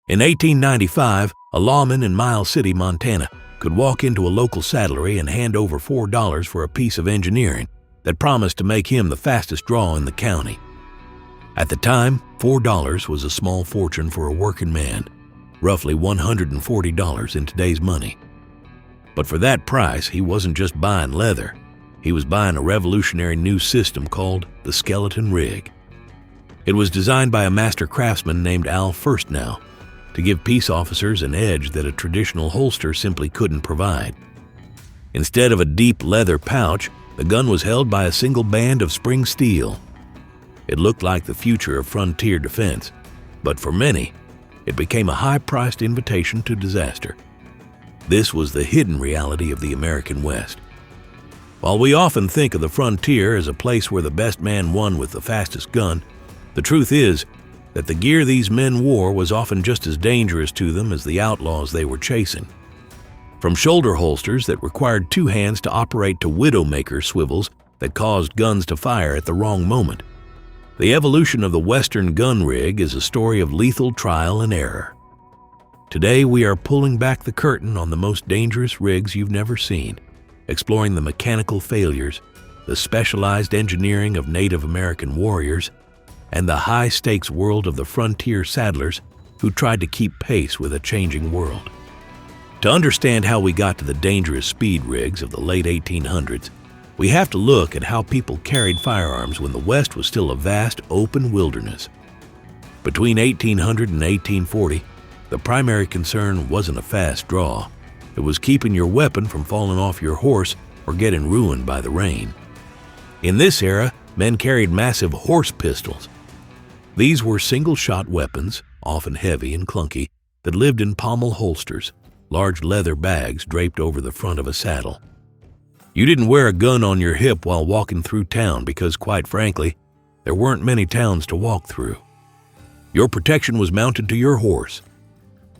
In 1895, a lawman in Miles City, Montana, could walk into a local saddlery and hand over $4 for a piece of engineering that promised to make him the fastest draw in the county. At the time, $4 was a small fortune for a working man, roughly $140 in today's money. But for that price, he wasn't just buying leather. He was buying a revolutionary new system called the skeleton rig. It was designed by a master craftsman named Al Firstnow to give peace officers an edge that a traditional holster simply couldn't provide. Instead of a deep leather pouch, the gun was held by a single band of spring steel. It looked like the future of frontier defense, but for many, it became a high-priced invitation to disaster. This was the hidden reality of the American West. While we often think of the frontier as a place where the best man won with the fastest gun, the truth is that the gear these men wore was often just as dangerous to them as the outlaws they were chasing. From shoulder holsters that required two hands to operate to widowmaker swivels that caused guns to fire at the wrong moment, the evolution of the Western gun rig is a story of lethal trial and error. Today we are pulling back the curtain on the most dangerous rigs you've never seen, exploring the mechanical failures, the specialized engineering of Native American warriors, and the high-stakes world of the frontier saddlers who tried to keep pace with a changing world. To understand how we got to the dangerous speed rigs of the late 1800s, we have to look at how people carried firearms when the West was still a vast, open wilderness. Between 1800 and 1840, the primary concern wasn't a fast draw. It was keeping your weapon from falling off your horse or getting ruined by the rain. In this era, men carried massive horse pistols. These were single-shot weapons, often heavy and clunky, that lived in pommel holsters, large leather bags draped over the front of a saddle. You didn't wear a gun on your hip while walking through town because, quite frankly, there weren't many towns to walk through. Your protection was mounted to your horse.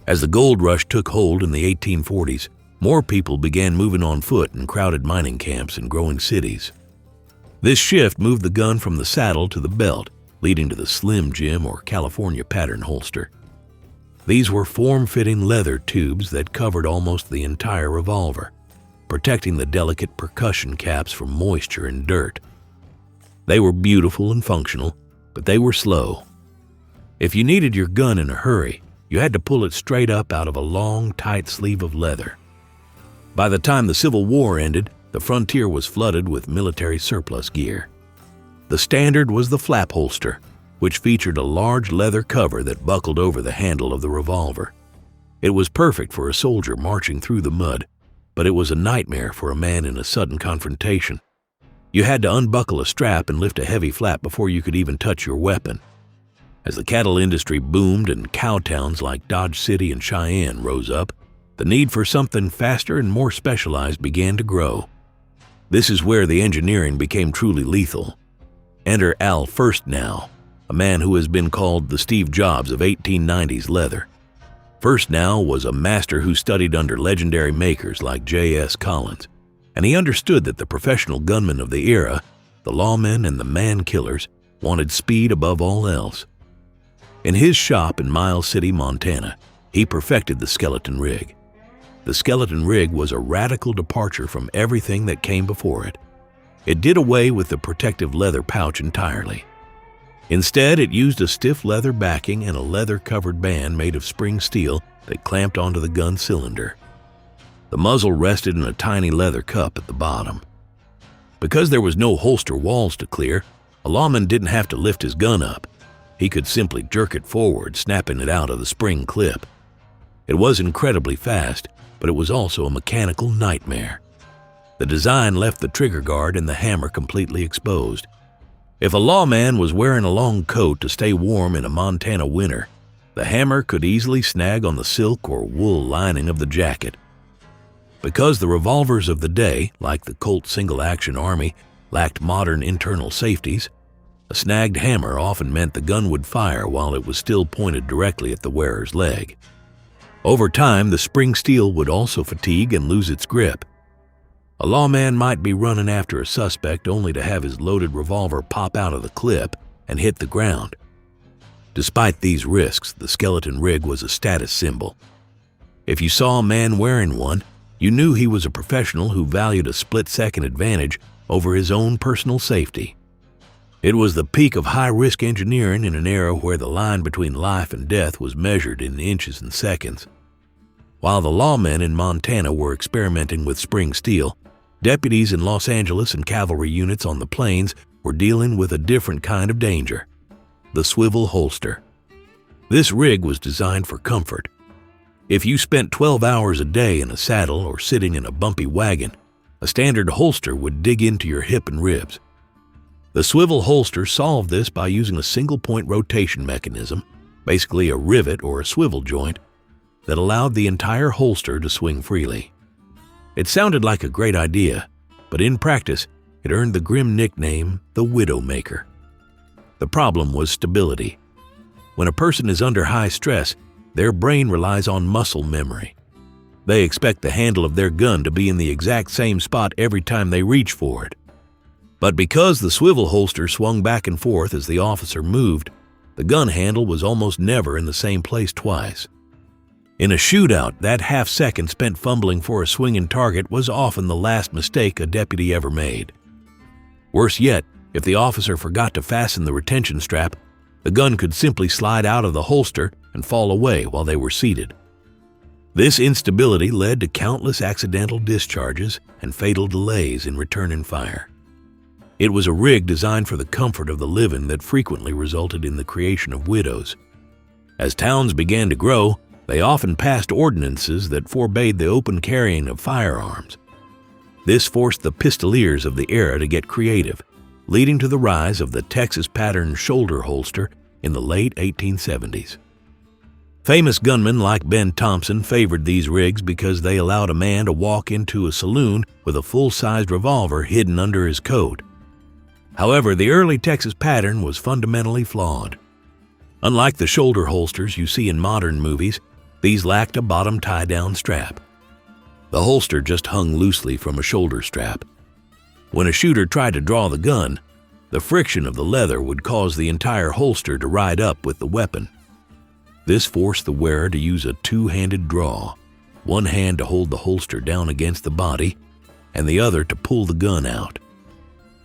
As the gold rush took hold in the 1840s, more people began moving on foot in crowded mining camps and growing cities. This shift moved the gun from the saddle to the belt, leading to the Slim Jim or California pattern holster. These were form-fitting leather tubes that covered almost the entire revolver, protecting the delicate percussion caps from moisture and dirt. They were beautiful and functional, but they were slow. If you needed your gun in a hurry, you had to pull it straight up out of a long, tight sleeve of leather. By the time the Civil War ended, the frontier was flooded with military surplus gear. The standard was the flap holster, which featured a large leather cover that buckled over the handle of the revolver. It was perfect for a soldier marching through the mud, but it was a nightmare for a man in a sudden confrontation. You had to unbuckle a strap and lift a heavy flap before you could even touch your weapon. As the cattle industry boomed and cow towns like Dodge City and Cheyenne rose up, the need for something faster and more specialized began to grow. This is where the engineering became truly lethal. Enter Al Firstnow, a man who has been called the Steve Jobs of 1890s leather. Firstnow was a master who studied under legendary makers like J.S. Collins, and he understood that the professional gunmen of the era, the lawmen and the man-killers, wanted speed above all else. In his shop in Miles City, Montana, he perfected the skeleton rig. The skeleton rig was a radical departure from everything that came before it. It did away with the protective leather pouch entirely. Instead, it used a stiff leather backing and a leather-covered band made of spring steel that clamped onto the gun cylinder. The muzzle rested in a tiny leather cup at the bottom. Because there was no holster walls to clear, a lawman didn't have to lift his gun up. He could simply jerk it forward, snapping it out of the spring clip. It was incredibly fast, but it was also a mechanical nightmare. The design left the trigger guard and the hammer completely exposed. If a lawman was wearing a long coat to stay warm in a Montana winter, the hammer could easily snag on the silk or wool lining of the jacket. Because the revolvers of the day, like the Colt single-action Army, lacked modern internal safeties, a snagged hammer often meant the gun would fire while it was still pointed directly at the wearer's leg. Over time, the spring steel would also fatigue and lose its grip. A lawman might be running after a suspect only to have his loaded revolver pop out of the clip and hit the ground. Despite these risks, the skeleton rig was a status symbol. If you saw a man wearing one, you knew he was a professional who valued a split-second advantage over his own personal safety. It was the peak of high-risk engineering in an era where the line between life and death was measured in inches and seconds. While the lawmen in Montana were experimenting with spring steel, deputies in Los Angeles and cavalry units on the plains were dealing with a different kind of danger: the swivel holster. This rig was designed for comfort. If you spent 12 hours a day in a saddle or sitting in a bumpy wagon, a standard holster would dig into your hip and ribs. The swivel holster solved this by using a single-point rotation mechanism, basically a rivet or a swivel joint, that allowed the entire holster to swing freely. It sounded like a great idea, but in practice, it earned the grim nickname the Widowmaker. The problem was stability. When a person is under high stress, their brain relies on muscle memory. They expect the handle of their gun to be in the exact same spot every time they reach for it. But because the swivel holster swung back and forth as the officer moved, the gun handle was almost never in the same place twice. In a shootout, that half-second spent fumbling for a swinging target was often the last mistake a deputy ever made. Worse yet, if the officer forgot to fasten the retention strap, the gun could simply slide out of the holster and fall away while they were seated. This instability led to countless accidental discharges and fatal delays in returning fire. It was a rig designed for the comfort of the living that frequently resulted in the creation of widows. As towns began to grow, they often passed ordinances that forbade the open carrying of firearms. This forced the pistoliers of the era to get creative, leading to the rise of the Texas pattern shoulder holster in the late 1870s. Famous gunmen like Ben Thompson favored these rigs because they allowed a man to walk into a saloon with a full-sized revolver hidden under his coat. However, the early Texas pattern was fundamentally flawed. Unlike the shoulder holsters you see in modern movies, these lacked a bottom tie-down strap. The holster just hung loosely from a shoulder strap. When a shooter tried to draw the gun, the friction of the leather would cause the entire holster to ride up with the weapon. This forced the wearer to use a two-handed draw, one hand to hold the holster down against the body and the other to pull the gun out.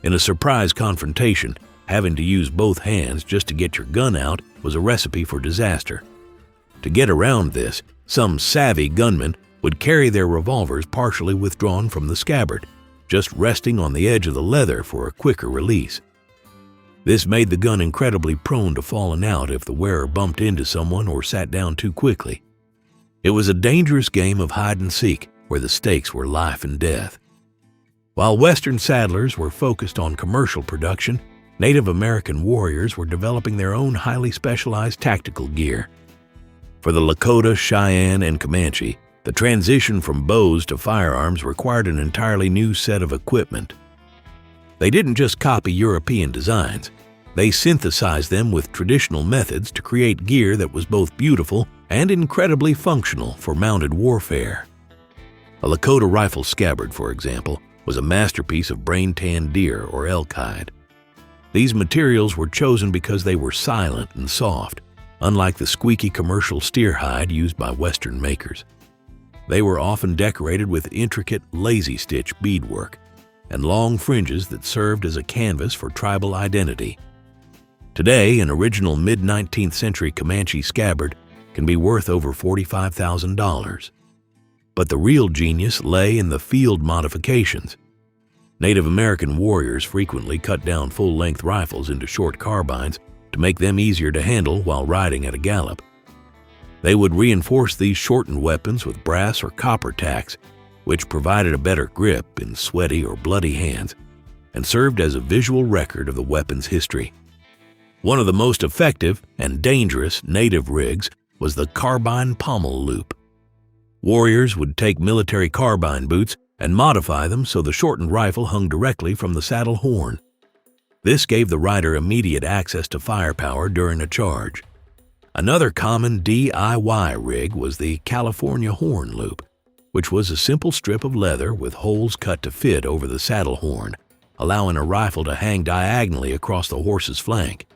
In a surprise confrontation, having to use both hands just to get your gun out was a recipe for disaster. To get around this, some savvy gunmen would carry their revolvers partially withdrawn from the scabbard, just resting on the edge of the leather for a quicker release. This made the gun incredibly prone to falling out if the wearer bumped into someone or sat down too quickly. It was a dangerous game of hide and seek where the stakes were life and death. While Western saddlers were focused on commercial production, Native American warriors were developing their own highly specialized tactical gear. For the Lakota, Cheyenne, and Comanche, the transition from bows to firearms required an entirely new set of equipment. They didn't just copy European designs, they synthesized them with traditional methods to create gear that was both beautiful and incredibly functional for mounted warfare. A Lakota rifle scabbard, for example, was a masterpiece of brain-tanned deer or elk hide. These materials were chosen because they were silent and soft, unlike the squeaky commercial steer hide used by Western makers. They were often decorated with intricate lazy-stitch beadwork and long fringes that served as a canvas for tribal identity. Today, an original mid-19th century Comanche scabbard can be worth over $45,000. But the real genius lay in the field modifications. Native American warriors frequently cut down full-length rifles into short carbines to make them easier to handle while riding at a gallop. They would reinforce these shortened weapons with brass or copper tacks, which provided a better grip in sweaty or bloody hands and served as a visual record of the weapon's history. One of the most effective and dangerous native rigs was the carbine pommel loop. Warriors would take military carbine boots and modify them so the shortened rifle hung directly from the saddle horn. This gave the rider immediate access to firepower during a charge. Another common DIY rig was the California horn loop, which was a simple strip of leather with holes cut to fit over the saddle horn, allowing a rifle to hang diagonally across the horse's flank.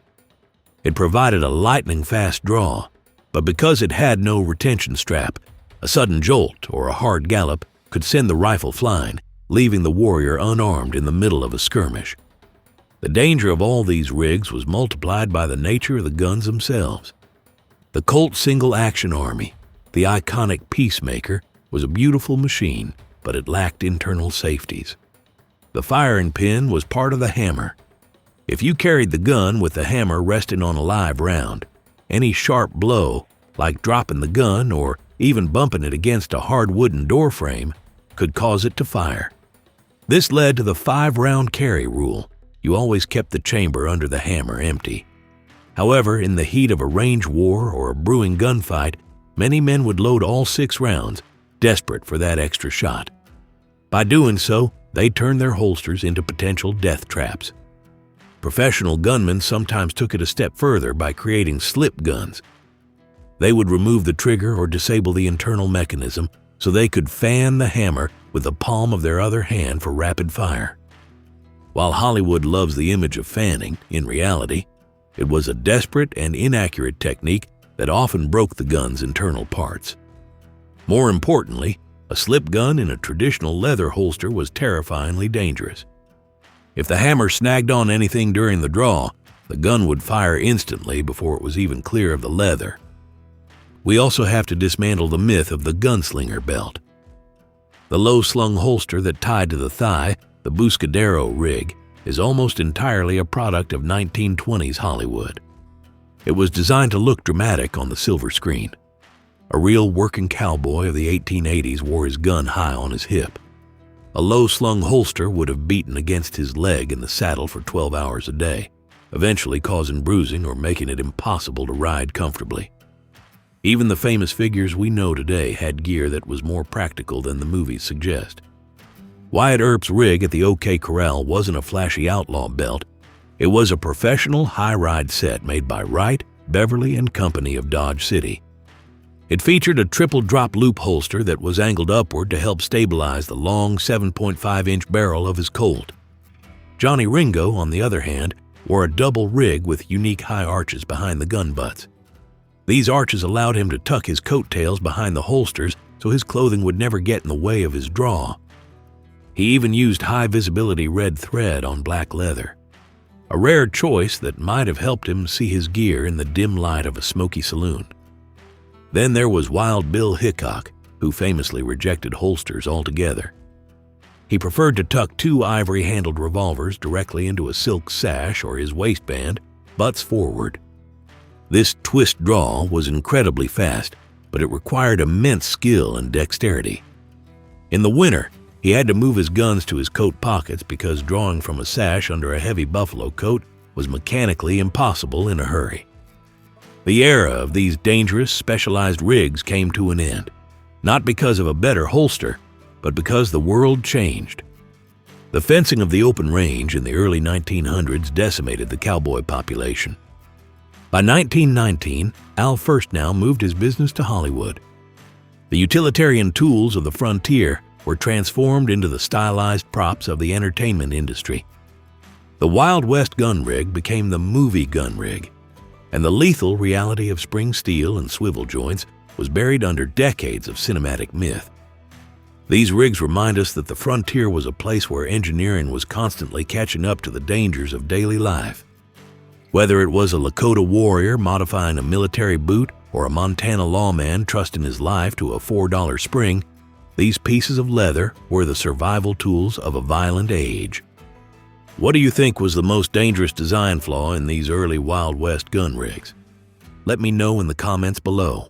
It provided a lightning-fast draw, but because it had no retention strap, a sudden jolt or a hard gallop could send the rifle flying, leaving the warrior unarmed in the middle of a skirmish. The danger of all these rigs was multiplied by the nature of the guns themselves. The Colt single-action army, the iconic Peacemaker, was a beautiful machine, but it lacked internal safeties. The firing pin was part of the hammer. If you carried the gun with the hammer resting on a live round, any sharp blow, like dropping the gun or even bumping it against a hard wooden door frame, could cause it to fire. This led to the 5-round carry rule. You always kept the chamber under the hammer empty. However, in the heat of a range war or a brewing gunfight, many men would load all 6 rounds, desperate for that extra shot. By doing so, they turned their holsters into potential death traps. Professional gunmen sometimes took it a step further by creating slip guns. They would remove the trigger or disable the internal mechanism so they could fan the hammer with the palm of their other hand for rapid fire. While Hollywood loves the image of fanning, in reality, it was a desperate and inaccurate technique that often broke the gun's internal parts. More importantly, a slip gun in a traditional leather holster was terrifyingly dangerous. If the hammer snagged on anything during the draw, the gun would fire instantly before it was even clear of the leather. We also have to dismantle the myth of the gunslinger belt. The low-slung holster that tied to the thigh, the Buscadero rig, is almost entirely a product of 1920s Hollywood. It was designed to look dramatic on the silver screen. A real working cowboy of the 1880s wore his gun high on his hip. A low-slung holster would have beaten against his leg in the saddle for 12 hours a day, eventually causing bruising or making it impossible to ride comfortably. Even the famous figures we know today had gear that was more practical than the movies suggest. Wyatt Earp's rig at the OK Corral wasn't a flashy outlaw belt. It was a professional high-ride set made by Wright, Beverly and Company of Dodge City. It featured a triple drop loop holster that was angled upward to help stabilize the long 7.5-inch barrel of his Colt. Johnny Ringo, on the other hand, wore a double rig with unique high arches behind the gun butts. These arches allowed him to tuck his coattails behind the holsters so his clothing would never get in the way of his draw. He even used high-visibility red thread on black leather, a rare choice that might have helped him see his gear in the dim light of a smoky saloon. Then there was Wild Bill Hickok, who famously rejected holsters altogether. He preferred to tuck 2 ivory-handled revolvers directly into a silk sash or his waistband, butts forward. This twist draw was incredibly fast, but it required immense skill and dexterity. In the winter, he had to move his guns to his coat pockets because drawing from a sash under a heavy buffalo coat was mechanically impossible in a hurry. The era of these dangerous, specialized rigs came to an end, not because of a better holster, but because the world changed. The fencing of the open range in the early 1900s decimated the cowboy population. By 1919, Al Firstnow moved his business to Hollywood. The utilitarian tools of the frontier were transformed into the stylized props of the entertainment industry. The Wild West gun rig became the movie gun rig, and the lethal reality of spring steel and swivel joints was buried under decades of cinematic myth. These rigs remind us that the frontier was a place where engineering was constantly catching up to the dangers of daily life. Whether it was a Lakota warrior modifying a military boot or a Montana lawman trusting his life to a $4 spring, these pieces of leather were the survival tools of a violent age. What do you think was the most dangerous design flaw in these early Wild West gun rigs? Let me know in the comments below.